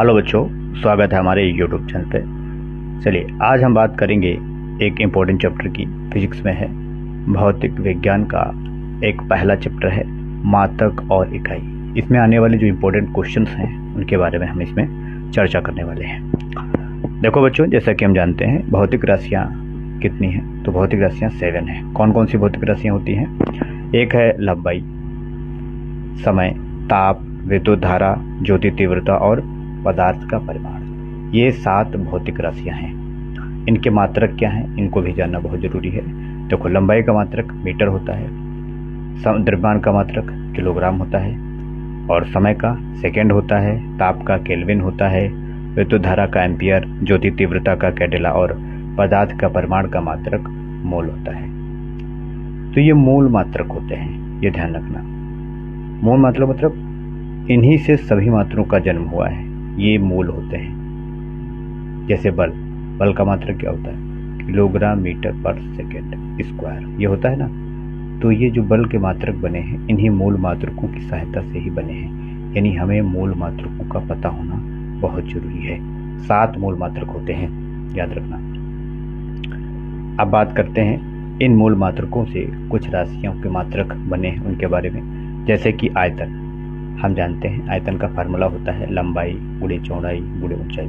Hello बच्चों, स्वागत है हमारे यूट्यूब चैनल पे। चलिए आज हम बात करेंगे एक इम्पोर्टेंट चैप्टर की। फिजिक्स में है भौतिक विज्ञान का एक पहला चैप्टर है मात्रक और इकाई। इसमें आने वाले जो इम्पोर्टेंट क्वेश्चंस हैं उनके बारे में हम इसमें चर्चा करने वाले हैं। देखो बच्चों, जैसा कि हम जानते हैं भौतिक राशियाँ कितनी हैं, तो भौतिक राशियाँ 7 हैं। कौन कौन सी भौतिक राशियाँ होती हैं? एक है लंबाई, समय, ताप, विद्युत धारा, ज्योति तीव्रता और पदार्थ का परिमाण। ये 7 भौतिक राशियां हैं। इनके मात्रक क्या हैं, इनको भी जानना बहुत जरूरी है। देखो, लंबाई का मात्रक मीटर होता है, द्रव्यमान का मात्रक किलोग्राम होता है, और समय का सेकंड होता है, ताप का केल्विन होता है, विद्युत धारा का एम्पियर, ज्योति तीव्रता का कैडेला और पदार्थ का परिमाण का मात्रक मोल होता है। तो ये मूल मात्रक होते हैं, ये ध्यान रखना। मूल मात्रक मतलब इन्हीं से सभी मात्रों का जन्म हुआ है, ये मूल होते हैं। जैसे बल, बल का मात्रक क्या होता है? किलोग्राम मीटर पर सेकेंड स्क्वायर, ये होता है ना। तो ये जो बल के मात्रक बने हैं, इन्हीं मूल मात्रकों की सहायता से ही बने हैं। यानी हमें मूल मात्रकों का पता होना बहुत जरूरी है। 7 मूल मात्रक होते हैं, याद रखना। अब बात करते हैं इन मूल मात्रकों से कुछ राशियों के मात्रक बने हैं उनके बारे में। जैसे कि आयतन, हम जानते हैं आयतन का फार्मूला होता है लंबाई गुणे चौड़ाई गुणे ऊंचाई,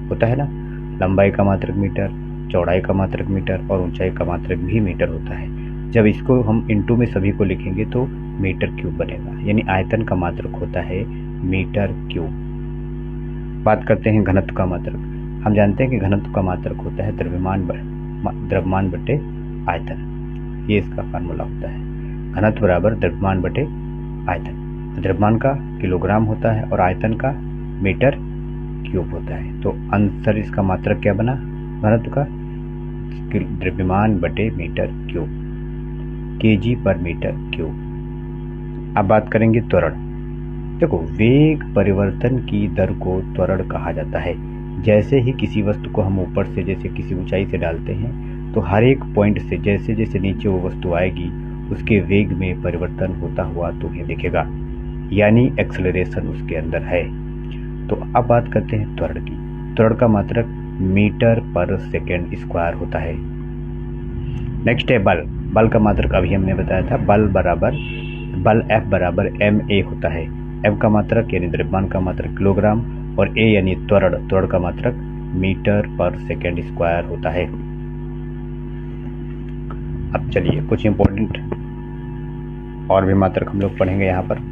होता है ना। लंबाई का मात्रक मीटर, चौड़ाई का मात्रक मीटर और ऊंचाई का मात्रक भी मीटर होता है। जब इसको हम इनटू में सभी को लिखेंगे तो मीटर क्यूब बनेगा, यानी आयतन का मात्रक होता है मीटर क्यूब। बात करते हैं घनत्व का मात्रक। हम जानते हैं कि घनत्व का मात्रक होता है द्रव्यमान बटे आयतन, ये इसका फार्मूला होता है। घनत्व बराबर द्रव्यमान बटे आयतन। द्रव्यमान का किलोग्राम होता है और आयतन का मीटर क्यूब होता है। तो आंसर इसका मात्रक क्या बना घनत्व का? द्रव्यमान बटे मीटर क्यूब, केजी पर मीटर क्यूब। अब बात करेंगे त्वरण। देखो, वेग परिवर्तन की दर को त्वरण कहा जाता है। जैसे ही किसी वस्तु को हम ऊपर से, जैसे किसी ऊंचाई से डालते हैं, तो हर एक पॉइंट से जैसे जैसे नीचे वो वस्तु आएगी उसके वेग में परिवर्तन होता हुआ तुम्हें दिखेगा, यानी एक्सेलरेशन उसके अंदर है। तो अब बात करते हैं त्वरण की। त्वरण का मात्रक मीटर पर सेकेंड स्क्वायर होता है। नेक्स्ट है बल। बल का मात्रक अभी हमने बताया था, बल F बराबर ma होता है। F का मात्रक यानी द्रव्यमान का मात्रक किलोग्राम और a यानी त्वरण का मात्रक मीटर पर सेकेंड स्क्वायर होता है। अब चलिए कुछ इंपॉर्टेंट और भी मात्रक हम लोग पढ़ेंगे यहाँ पर।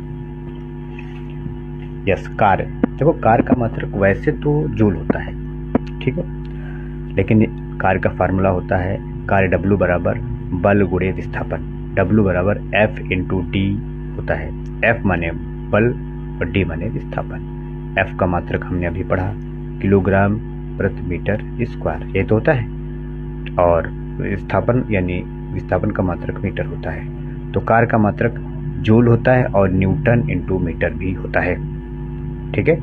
यस, कार्य। देखो, कार्य का मात्रक वैसे तो जूल होता है, ठीक है, लेकिन कार्य का फार्मूला होता है कार्य W बराबर बल गुणे विस्थापन। W बराबर F इंटू D होता है। F माने बल और D माने विस्थापन। F का मात्रक हमने अभी पढ़ा, किलोग्राम प्रति मीटर स्क्वायर, ये तो होता है। और विस्थापन यानी विस्थापन का मात्रक मीटर होता है। तो कार्य का मात्रक जूल होता है और न्यूटन इंटू मीटर भी होता है, ठीक है।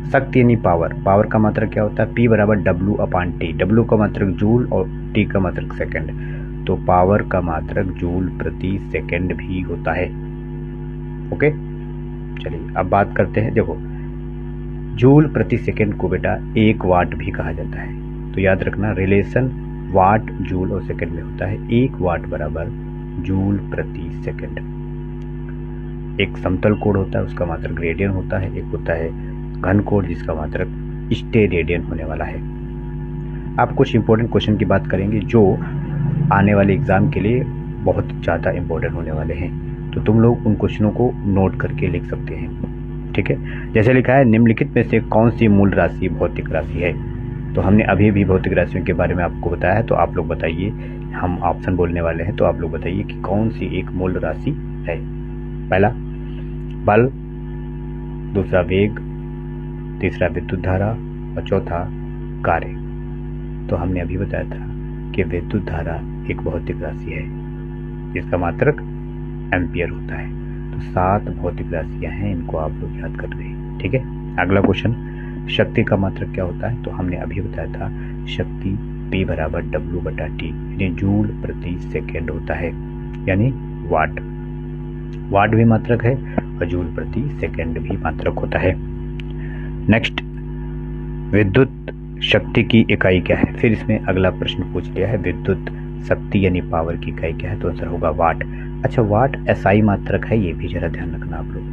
शक्ति यानी पावर का मात्रक क्या होता है? P बराबर W अपान T। W का मात्रक जूल और T का मात्रक सेकंड। तो पावर का मात्रक जूल प्रति सेकंड भी होता है। ओके, चलिए अब बात करते हैं। देखो, जूल प्रति सेकंड को बेटा 1 वाट भी कहा जाता है। तो याद रखना, रिलेशन वाट जूल और सेकंड में होता है। 1 वाट बराबर जूल प्रति सेकंड। एक समतल कोण होता है, उसका मात्रक रेडियन होता है। एक होता है घन कोण, जिसका मात्रक स्टेरेडियन होने वाला है। आप कुछ इंपॉर्टेंट क्वेश्चन की बात करेंगे जो आने वाले एग्जाम के लिए बहुत ज़्यादा इंपॉर्टेंट होने वाले हैं। तो तुम लोग उन क्वेश्चनों को नोट करके लिख सकते हैं, ठीक है। जैसे लिखा है, निम्नलिखित में से कौन सी मूल राशि भौतिक राशि है? तो हमने अभी भी भौतिक राशियों के बारे में आपको बताया है, तो आप लोग बताइए। हम ऑप्शन बोलने वाले हैं, तो आप लोग बताइए कि कौन सी एक मूल राशि है। पहला बल, दूसरा वेग, तीसरा विद्युत धारा और चौथा कार्य। तो हमने अभी बताया था कि विद्युत धारा एक भौतिक राशि है जिसका मात्रक एम्पियर होता है। तो 7 भौतिक राशियां हैं, इनको आप लोग याद कर रहे हैं, ठीक है। अगला क्वेश्चन, शक्ति का मात्रक क्या होता है? तो हमने अभी बताया था शक्ति P बराबर W बटा T, यानी जूल प्रति सेकेंड होता है, यानी वाट भी मात्रक है और जूल प्रति सेकेंड भी मात्रक होता है। नेक्स्ट विद्युत शक्ति की इकाई क्या है? फिर इसमें अगला प्रश्न पूछ लिया है, विद्युत शक्ति यानी पावर की इकाई क्या है? तो आंसर होगा वाट। अच्छा, वाट एसआई मात्रक है, ये भी जरा ध्यान रखना आप लोग,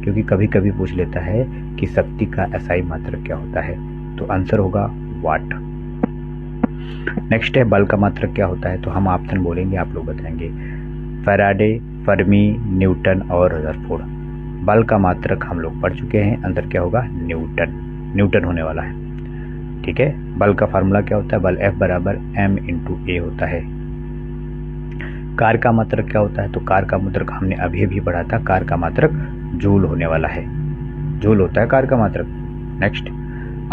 क्योंकि कभी कभी पूछ लेता है कि शक्ति का एसआई मात्रक क्या होता है, तो आंसर होगा वाट। नेक्स्ट है, बल का मात्रक क्या होता है? तो हम ऑप्शन बोलेंगे, आप लोग बताएंगे, फैराडे, फर्मी, न्यूटन और रदरफोर्ड। बल का मात्रक हम लोग पढ़ चुके हैं, आंसर क्या होगा? न्यूटन होने वाला है। ठीक है, बल का फार्मूला क्या होता है? बल F बराबर m/a होता है। कार का मात्रक क्या होता है? तो कार का मात्रक हमने अभी भी पढ़ा था, कार का मात्रक जूल होने वाला है, जूल होता है कार का मात्रक। नेक्स्ट,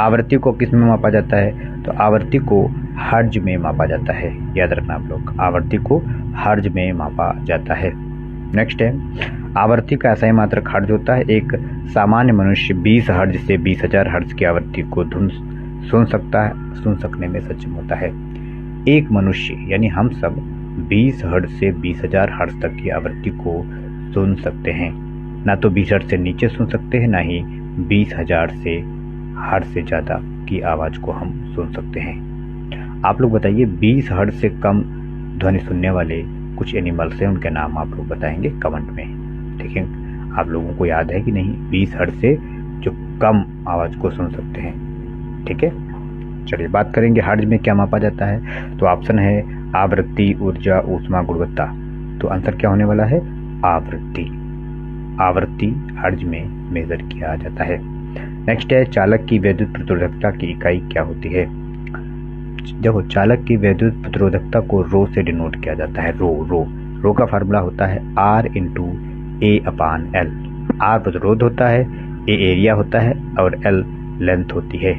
आवृत्ति को किस में मापा जाता है? तो आवृत्ति को हर्ज में मापा जाता है, याद रखना आप लोग, आवृत्ति को हर्ज में मापा जाता है। नेक्स्ट है, आवृत्ति का एसआई मात्रक हर्ज होता है। एक सामान्य मनुष्य 20 हर्ज से 20,000 हर्ज की आवृत्ति को सुन सकता है, सुन सकने में सक्षम होता है। एक मनुष्य यानी हम सब 20 हर्ज से 20,000 हर्ज तक की आवृत्ति को सुन सकते हैं, ना तो 20 हर्ज से नीचे सुन सकते हैं, ना ही 20,000 से हर्ज से ज़्यादा की आवाज़ को हम सुन सकते हैं। आप लोग बताइए, 20 हर्ज से कम ध्वनि सुनने वाले कुछ एनिमल्स हैं, उनके नाम आप लोग बताएंगे कमेंट में। ठीक है, आप लोगों को याद है कि नहीं 20 हर्ज से जो कम आवाज़ को सुन सकते हैं? ठीक है, चलिए बात करेंगे हर्ज में क्या मापा जाता है। तो ऑप्शन है आवृत्ति, ऊर्जा, ऊष्मा, गुणवत्ता। तो आंसर क्या होने वाला है? आवृत्ति। आवृत्ति हर्ज में मेजर किया जाता है। नेक्स्ट है, चालक की विद्युत प्रतिरोधकता की इकाई क्या होती है? देखो, चालक की विद्युत प्रतिरोधकता को रो से डिनोट किया जाता है। रो का फार्मूला होता है R/A/L। R प्रतिरोध होता है, A एरिया होता है और L लेंथ होती है।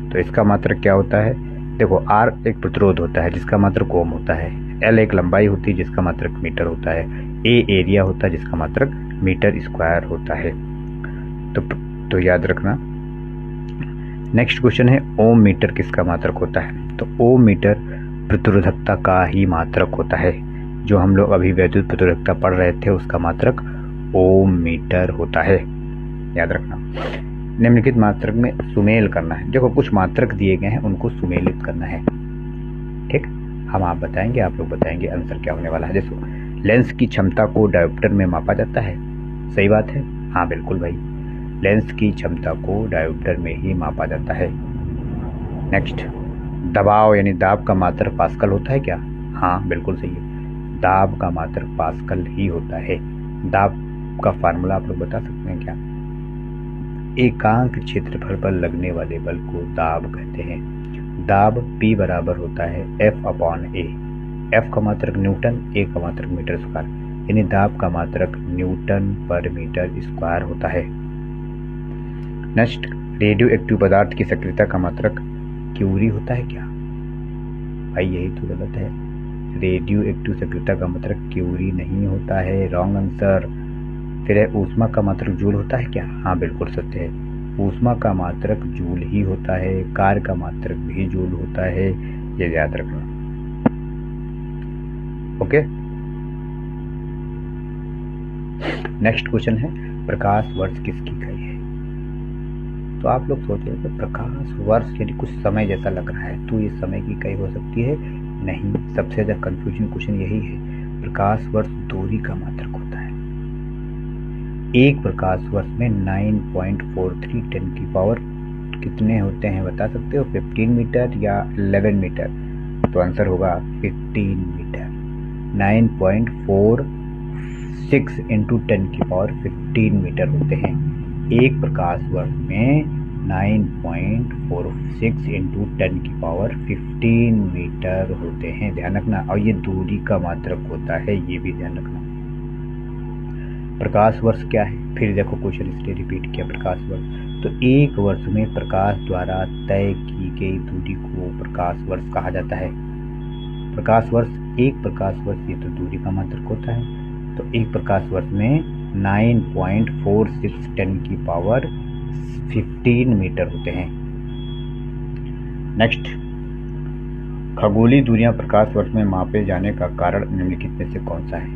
तो इसका मात्रक क्या होता है? देखो, R एक प्रतिरोध होता है जिसका मात्रक ओम होता है, L एक लंबाई होती है जिसका मात्रक मीटर होता है, A एरिया होता है जिसका मात्रक मीटर स्क्वायर होता है। तो याद रखना। नेक्स्ट क्वेश्चन है, ओम मीटर किसका मात्रक होता है? तो ओम मीटर प्रतिरोधकता का ही मात्रक होता है। जो हम लोग अभी विद्युत प्रतिरोधकता पढ़ रहे थे उसका मात्रक ओम मीटर होता है, याद रखना। निम्नलिखित मात्रक में सुमेल करना है। देखो, कुछ मात्रक दिए गए हैं, उनको सुमेलित करना है। ठीक, हम आप बताएंगे, आप लोग बताएंगे, आंसर क्या होने वाला है। देखो, लेंस की क्षमता को डायोप्टर में मापा जाता है, सही बात है, हाँ बिल्कुल भाई, लेंस की क्षमता को डायोप्टर में ही मापा जाता है। नेक्स्ट, दबाव यानी दाब का मात्रक पास्कल होता है क्या? हाँ बिल्कुल सही है, दाब का मात्रक पास्कल ही होता है। दाब का फार्मूला आप लोग बता सकते हैं क्या? एकांक क्षेत्रफल पर लगने वाले बल को दाब कहते हैं। दाब P बराबर होता है F/A। F का मात्रक न्यूटन, A का मात्रक मीटर स्क्वायर, यानी दाब का मात्रक न्यूटन पर मीटर स्क्वायर होता है। नेक्स्ट, रेडियो एक्टिव पदार्थ की सक्रियता का मात्रक क्यूरी होता है क्या? भाई यही तो गलत है, रेडियो एक्टिव सक्रियता का मात्रक क्यूरी नहीं होता है, रॉन्ग आंसर। फिर है, ऊष्मा का मात्रक जूल होता है क्या? हाँ बिल्कुल सत्य है, ऊष्मा का मात्रक जूल ही होता है, कार का मात्रक भी जूल होता है, ये याद रखना। ओके, नेक्स्ट क्वेश्चन है, प्रकाश वर्ष किसकी इकाई है? तो आप लोग सोच रहे हैं प्रकाश वर्ष यानी कुछ समय जैसा लग रहा है, तो ये समय की इकाई हो सकती है? नहीं, सबसे ज्यादा कंफ्यूजन क्वेश्चन यही है। प्रकाश वर्ष दूरी का मात्रक होता है। एक प्रकाश वर्ष में 9.43 10 की पावर कितने होते हैं बता सकते हो? 15 मीटर या 11 मीटर? तो आंसर होगा 15 मीटर। 9.46 इंटू 10 की पावर 15 मीटर होते हैं। एक प्रकाश वर्ष में 9.46 इंटू 10 की पावर 15 मीटर होते हैं, ध्यान रखना। और ये दूरी का मात्रक होता है, ये भी ध्यान रखना। प्रकाश वर्ष क्या है? फिर देखो क्वेश्चन इसलिए रिपीट किया, प्रकाश वर्ष। तो एक वर्ष में प्रकाश द्वारा तय की गई दूरी को प्रकाश वर्ष कहा जाता है। प्रकाश वर्ष, एक प्रकाश वर्ष ये तो दूरी का मात्रक होता है। तो एक प्रकाश वर्ष में 9.46 10 की पावर 15 मीटर होते हैं। नेक्स्ट, खगोलीय दूरियां प्रकाश वर्ष में मापे जाने का कारण निम्नलिखित में से कौन सा है?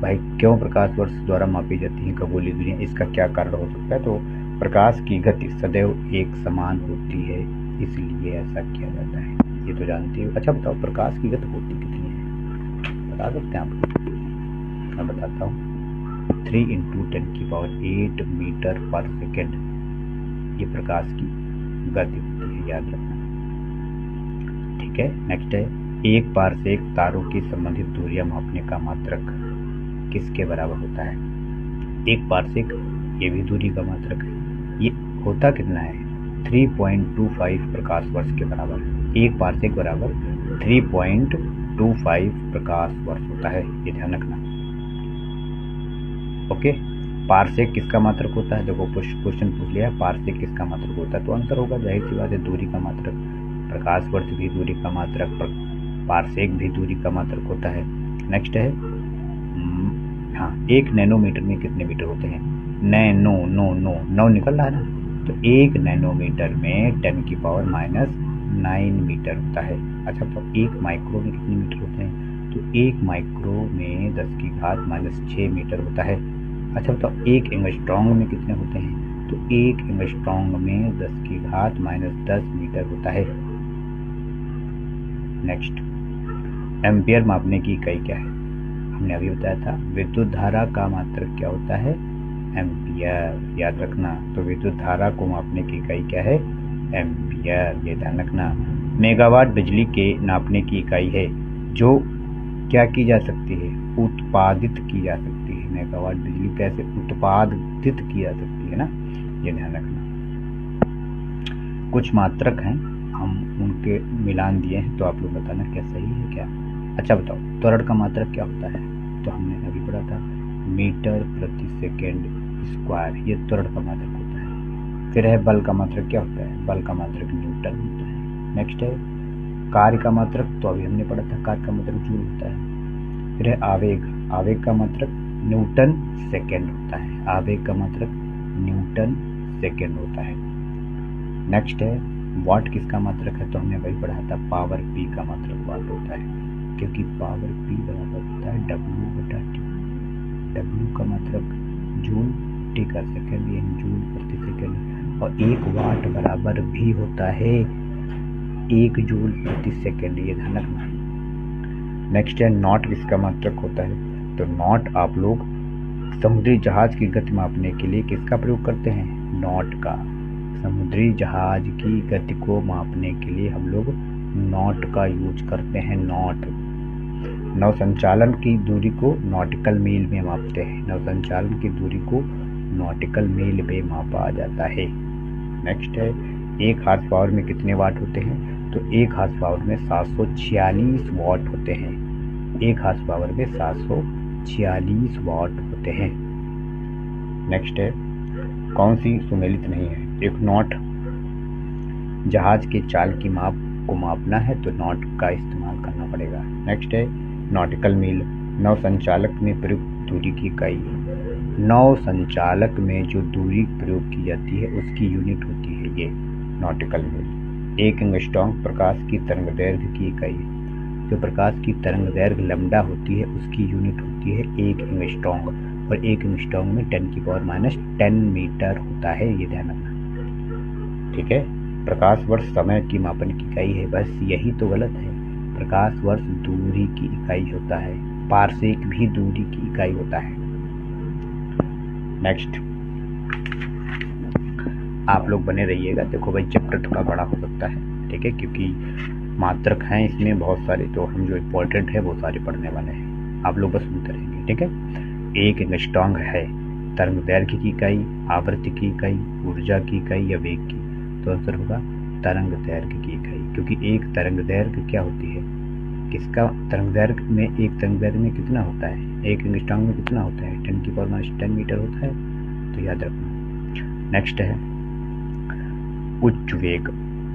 भाई क्यों प्रकाश वर्ष द्वारा मापी जाती हैं खगोलीय दूरियां, इसका क्या कारण हो सकता है? तो प्रकाश की गति सदैव एक समान होती है, इसलिए ऐसा किया जाता है। ये तो जानते हो। अच्छा बताओ, प्रकाश की गति होती कितनी है, बता सकते हैं आप? मैं बताता हूँ, 3 × 10⁸ मीटर पर सेकेंड ये प्रकाश की गति होती है, याद रखना। ठीक है। नेक्स्ट है, एक पारसेक तारों की संबंधित दूरियां मापने का मात्रक किसके बराबर होता है? एक पारसेक ये भी दूरी का मात्रक है। ये होता कितना है? 3.25 प्रकाश वर्ष के बराबर है। एक पारसेक बराबर 3.25 प्रकाश वर्ष होता है, ये ध्यान रखना। ओके। पारसेक किसका मात्रक होता है? देखो क्वेश्चन पूछ लिया है, पारसेक किसका मात्रक होता है, तो आंसर होगा जाहिर सी बात है दूरी का मात्रक। प्रकाश वर्ष भी दूरी का मात्रक, पारसेक भी दूरी का मात्रक होता है। नेक्स्ट है, हाँ, 1 नैनोमीटर में कितने मीटर होते हैं? नौ निकल रहा है ना, तो 1 नैनोमीटर में 10⁻⁹ मीटर होता है। अच्छा तो 1 माइक्रो में कितने मीटर होते हैं? तो 1 माइक्रो में 10⁻⁻6 मीटर होता है। अच्छा तो 1 एंगस्ट्रॉन्ग में कितने होते हैं? तो 1 एंगस्ट्रॉन्ग में 10⁻10 मीटर होता है। नेक्स्ट, एम्पियर मापने की इकाई क्या है? हमने अभी बताया था, विद्युत धारा का मात्रक क्या होता है? एम्पियर, याद रखना। तो विद्युत धारा को मापने की इकाई क्या है? एम्पियर, ये ध्यान रखना। मेगावाट बिजली के नापने की इकाई है जो क्या की जा सकती है? उत्पादित की जा सकती है। मेगावाट बिजली कैसे उत्पादित की जा सकती है ना, ये ध्यान रखना। कुछ मात्रक हैं, हम उनके मिलान दिए हैं, तो आप लोग बताना क्या सही है क्या। अच्छा बताओ, त्वरण का मात्रक क्या होता है? तो हमने अभी पढ़ा था, मीटर प्रति सेकेंड स्क्वायर, ये त्वरण का मात्रक होता है। फिर है बल का मात्रक क्या होता है? बल का मात्रक न्यूटन होता है। नेक्स्ट है कार्य का मात्रक, तो अभी हमने पढ़ा था कार्य का मात्रक जूल होता है। फिर है आवेग, आवेग का मात्रक न्यूटन सेकेंड होता है। आवेग का मात्रक न्यूटन सेकेंड होता है। नेक्स्ट है वाट, किसका मात्रक है? तो हमने वही पढ़ा था, पावर पी का मात्रक वाट होता है, क्योंकि पावर पी बराबर होता है W/T। W का मात्रक जूल, टी का सेकेंड, यानी जूल प्रति सेकेंड, और 1 वाट बराबर भी होता है 1 जूल प्रति सेकेंड, ये ध्यान रखना। नेक्स्ट है नॉट, किसका मात्रक होता है? तो नॉट आप लोग समुद्री जहाज की गति मापने के लिए किसका प्रयोग करते हैं? नॉट का। समुद्री जहाज की गति को मापने के लिए हम लोग नॉट का यूज करते हैं, नॉट। नौसंचालन की दूरी को नॉटिकल मील में मापते हैं। नौसंचालन की दूरी को नॉटिकल मील में मापा जाता है। नेक्स्ट है 1 हार्स पावर में कितने वाट होते हैं? तो 1 हार्स पावर में 746 वाट होते हैं। 1 हार्स पावर में 746 वाट होते हैं। नेक्स्ट है कौन सी सुमेलित नहीं है? एक नॉट, जहाज के चाल की माप को मापना है तो नॉट का इस्तेमाल करना पड़ेगा। नेक्स्ट है नॉटिकल मील, नौ संचालक में प्रयुक्त दूरी की इकाई। नौ संचालक में जो दूरी प्रयोग की जाती है उसकी यूनिट होती है ये नॉटिकल मील। 1 एंगस्ट्रॉम प्रकाश की तरंगदैर्घ्य की इकाई। जो प्रकाश की तरंगदैर्घ्य लैम्डा होती है उसकी यूनिट होती है 1 एंगस्ट्रॉम, और 1 एंगस्ट्रॉम में 10⁻10 मीटर होता है, ये ध्यान रखना। ठीक है। प्रकाश वर्ष समय की मापन की इकाई है, बस यही तो गलत है। प्रकाश वर्ष दूरी की इकाई होता है, पारसेक भी दूरी की इकाई होता है। नेक्स्ट, आप लोग बने रहिएगा। देखो भाई चैप्टर थोड़ा बड़ा हो सकता है, ठीक है, क्योंकि मात्रक हैं इसमें बहुत सारे, तो हम जो इम्पोर्टेंट है वो सारे पढ़ने वाले हैं। आप लोग बस सुनते रहेंगे, ठीक है। 1 एंगस्ट्रॉम है तरंगदैर्घ्य की इकाई, आवृत्ति की इकाई, ऊर्जा की इकाई या वेग की, तो आंसर होगा तरंगदैर्घ्य की इकाई, क्योंकि एक तरंगदैर्घ्य क्या होती है, किसका तरंगदैर्घ्य में, एक तरंगदैर्घ्य में कितना होता है, 1 एंगस्ट्रॉम में कितना होता है, 10⁻10 मीटर होता है, तो याद रखना। नेक्स्ट है उच्च वेग।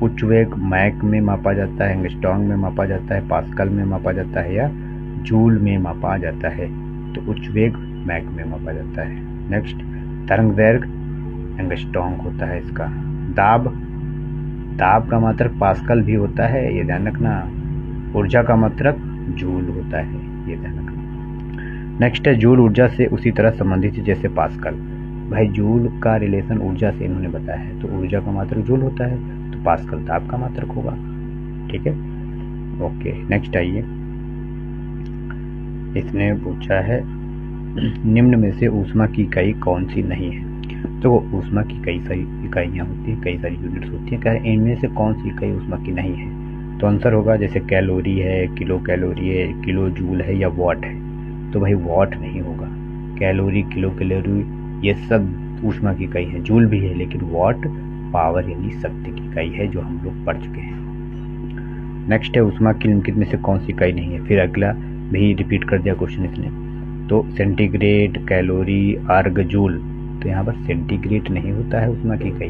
उच्च वेग मैक में मापा जाता है, एंगस्ट्रॉम में मापा जाता है, पास्कल में मापा जाता है या जूल में मापा जाता है, तो उच्च वेग मैक में मापा जाता है। नेक्स्ट, तरंगदैर्घ्य एंगस्ट्रॉम होता है इसका। दाब, दाब का मात्रक पास्कल भी होता है, ये ध्यान रखना। ऊर्जा का मात्रक जूल होता है, ये ध्यान रखना। नेक्स्ट है जूल ऊर्जा से उसी तरह संबंधित है जैसे पास्कल। भाई जूल का रिलेशन ऊर्जा से इन्होंने बताया है, तो ऊर्जा का मात्रक जूल होता है, तो पास्कल दाब का मात्रक होगा। ठीक है, ओके नेक्स्ट आइए। इसने पूछा है निम्न में से ऊष्मा की इकाई कौन सी नहीं है। तो ऊष्मा की कई सारी इकाइयाँ होती हैं, कई सारी यूनिट्स होती हैं, कह इनमें से कौन सी इकाई ऊष्मा की नहीं है। तो आंसर होगा जैसे कैलोरी है, किलो कैलोरी है, किलो जूल है या वॉट है। तो भाई वॉट नहीं होगा, कैलोरी किलो कैलोरी ये सब ऊष्मा की इकाई है, जूल भी है, लेकिन वॉट पावर यानी शक्ति की इकाई है, जो हम लोग पढ़ चुके हैं। नेक्स्ट है ऊष्मा की निम्नलिखित में से कौन सी इकाई नहीं है। फिर अगला भी रिपीट कर दिया क्वेश्चन इसने, तो सेंटीग्रेड, कैलोरी, अर्ग, जूल। तो यहाँ पर सेंटीग्रेड नहीं होता है ऊष्मा की इकाई,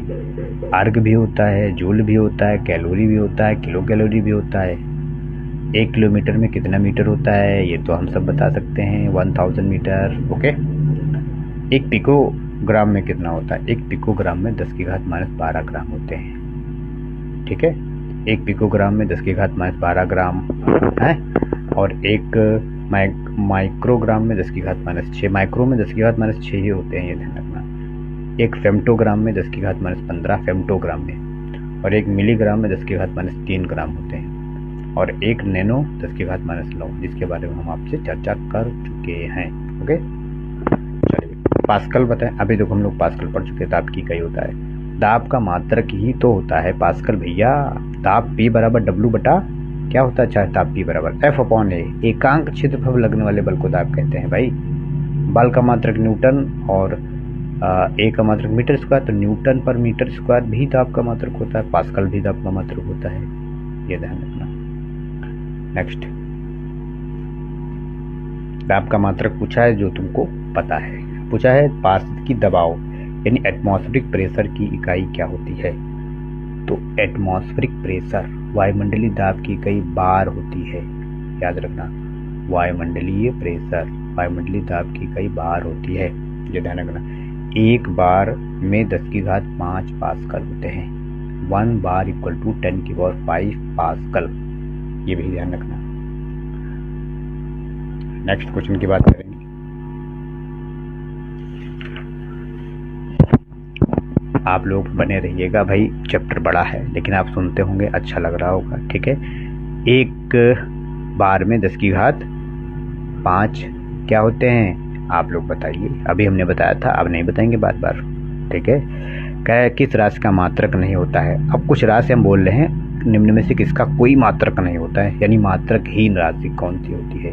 अर्ग भी होता है, जूल भी होता है, कैलोरी भी होता है, किलो कैलोरी भी होता है। 1 किलोमीटर में कितना मीटर होता है ये तो हम सब बता सकते हैं, 1000 मीटर। ओके, 1 पिकोग्राम में कितना होता है, 1 पिकोग्राम में 10⁻12 ग्राम होते हैं। ठीक है, 1 पिकोग्राम में 10⁻12 ग्राम है, और 1 माइक्रोग्राम में 10⁻6, माइक्रो में 10⁻6 ही होते हैं, ये ध्यान रखना। 1 फेम्टोग्राम में 10⁻15 फेम्टोग्राम में, और 1 मिलीग्राम में 10⁻3 ग्राम होते हैं, और 1 नैनो 10⁻9, जिसके बारे में हम आपसे चर्चा कर चुके हैं। ओके चलिए, पास्कल बताएं। अभी देखो हम लोग पास्कल पढ़ चुके हैं, दाब की इकाई होता है, दाब का मात्रक ही तो होता है पास्कल भैया। दाब P बराबर W बटा क्या होता है, चाहे दाब P बराबर F/A, एकांक क्षेत्रफल लगने वाले बल को दाब कहते हैं भाई। बल का मात्रक न्यूटन और ए का मात्रक मीटर स्क्वायर, तो न्यूटन पर मीटर स्क्वायर भी दाब का मात्रक होता है, पास्कल भी दाब का मात्रक होता है, ये ध्यान रखना। नेक्स्ट, दाब का मात्रक पूछा है जो तुमको पता है, पूछा है पारिस्थितिकी दबाव यानी एटमॉस्फेरिक प्रेशर की इकाई क्या होती है। तो एटमॉस्फेरिक प्रेशर वायुमंडलीय दाब की इकाई बार होती है, याद रखना। वायुमंडलीय प्रेशर, वायुमंडलीय दाब की इकाई बार होती है, ये ध्यान रखना। 1 बार में 10⁵ पास्कल होते हैं, 1 बार इक्वल टू 10⁵ पास्कल, ये भी ध्यान रखना। नेक्स्ट क्वेश्चन की बात करेंगे। आप लोग बने रहिएगा भाई, चैप्टर बड़ा है लेकिन आप सुनते होंगे, अच्छा लग रहा होगा। ठीक है, 1 बार में 10⁵ क्या होते हैं आप लोग बताइए। अभी हमने बताया था, अब नहीं बताएंगे बार बार। ठीक है, क्या किस राशि का मात्रक नहीं होता है। अब कुछ राशि हम बोल रहे हैं, निम्न में से किसका कोई मात्रक नहीं होता है, यानी मात्रकहीन राशि कौन सी होती है।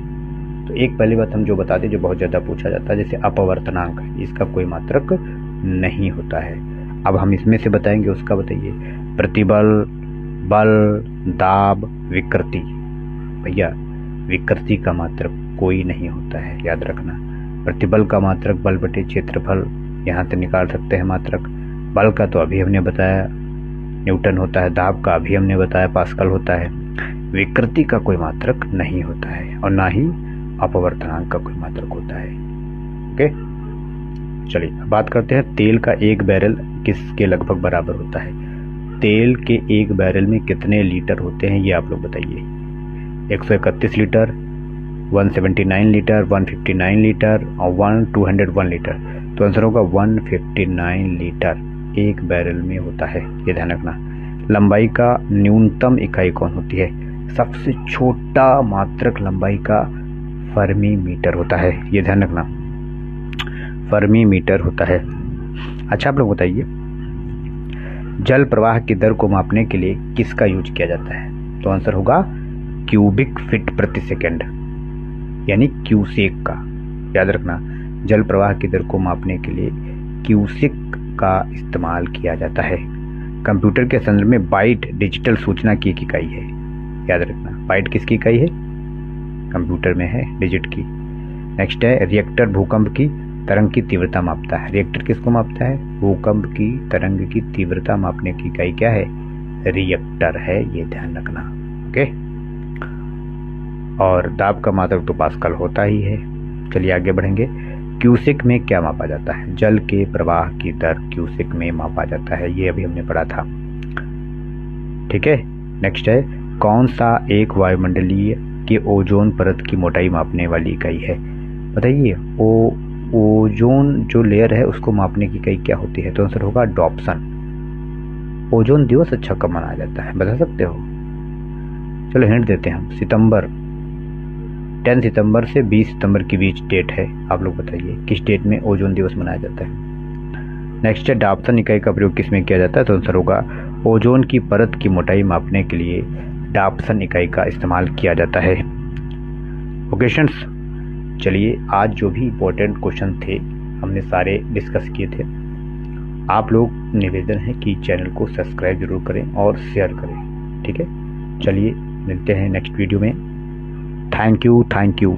तो एक पहली बात हम जो बताते, जो बहुत ज़्यादा पूछा जाता है, जैसे अपवर्तनांक, इसका कोई मात्रक नहीं होता है। अब हम इसमें से बताएंगे, उसका बताइए। प्रतिबल, बल, दाब, विकृति। भैया विकृति का मात्रक कोई नहीं होता है, याद रखना। प्रतिबल का मात्रक बल बटे क्षेत्रफल, यहाँ से निकाल सकते हैं मात्रक। बल का तो अभी हमने बताया न्यूटन होता है, दाब का अभी हमने बताया पास्कल होता है। विकृति का कोई मात्रक नहीं होता है, और ना ही अपवर्तनांक का कोई मात्रक होता है। ओके चलिए, बात करते हैं तेल का 1 बैरल किसके लगभग बराबर होता है। तेल के 1 बैरल में कितने लीटर होते हैं ये आप लोग बताइए। 131 लीटर, 179 लीटर, 159 लीटर और 201 लीटर। तो आंसर होगा 159 लीटर 1 बैरल में होता है, ये ध्यान रखना। लंबाई का न्यूनतम इकाई कौन होती है। सबसे छोटा मात्रक लंबाई का फर्मी मीटर होता है, ये ध्यान रखना, फर्मी मीटर होता है। अच्छा आप लोग बताइए, जल प्रवाह की दर को मापने के लिए किसका यूज किया जाता है। तो आंसर होगा क्यूबिक फीट प्रति सेकंड, यानी क्यूसेक का, याद रखना। जल प्रवाह की दर को मापने के लिए क्यूसेक का इस्तेमाल किया जाता है। कंप्यूटर के संदर्भ में बाइट डिजिटल सूचना की एक इकाई है, याद रखना। बाइट किसकी इकाई है, कंप्यूटर में है, डिजिट की। नेक्स्ट है रिएक्टर भूकंप की तरंग की तीव्रता मापता है। रिएक्टर किसको मापता है, भूकंप की तरंग की तीव्रता मापने की इकाई क्या है, रिएक्टर है, ये ध्यान रखना। ओके, और दाब का मात्रक तो पास्कल होता ही है। चलिए आगे बढ़ेंगे। क्यूसेक में क्या मापा जाता है, जल के प्रवाह की दर क्यूसेक में मापा जाता है, ये अभी हमने पढ़ा था। ठीक है, नेक्स्ट है कौन सा एक वायुमंडलीय की ओजोन परत की मोटाई मापने वाली इकाई है, बताइए। ओजोन जो लेयर है उसको मापने की इकाई क्या होती है? तो आंसर होगा डॉप्सन। ओजोन दिवस अच्छा कब मनाया जाता है, बता सकते हो? चलो हिंट देते हैं हम। सितंबर, 10 सितंबर से 20 सितंबर के बीच डेट है। आप लोग बताइए किस डेट में ओजोन दिवस मनाया जाता है। नेक्स्ट है, डाप्सन इकाई का प्रयोग किसमें किया जाता है? तो आंसर होगा ओजोन की परत की मोटाई मापने के लिए डाप्सन इकाई का इस्तेमाल किया जाता है। ओके स्टूडेंट्स, चलिए आज जो भी इम्पोर्टेंट क्वेश्चन थे हमने सारे डिस्कस किए थे। आप लोग निवेदन है कि चैनल को सब्सक्राइब जरूर करें और शेयर करें, ठीक है? चलिए मिलते हैं नेक्स्ट वीडियो में। Thank you.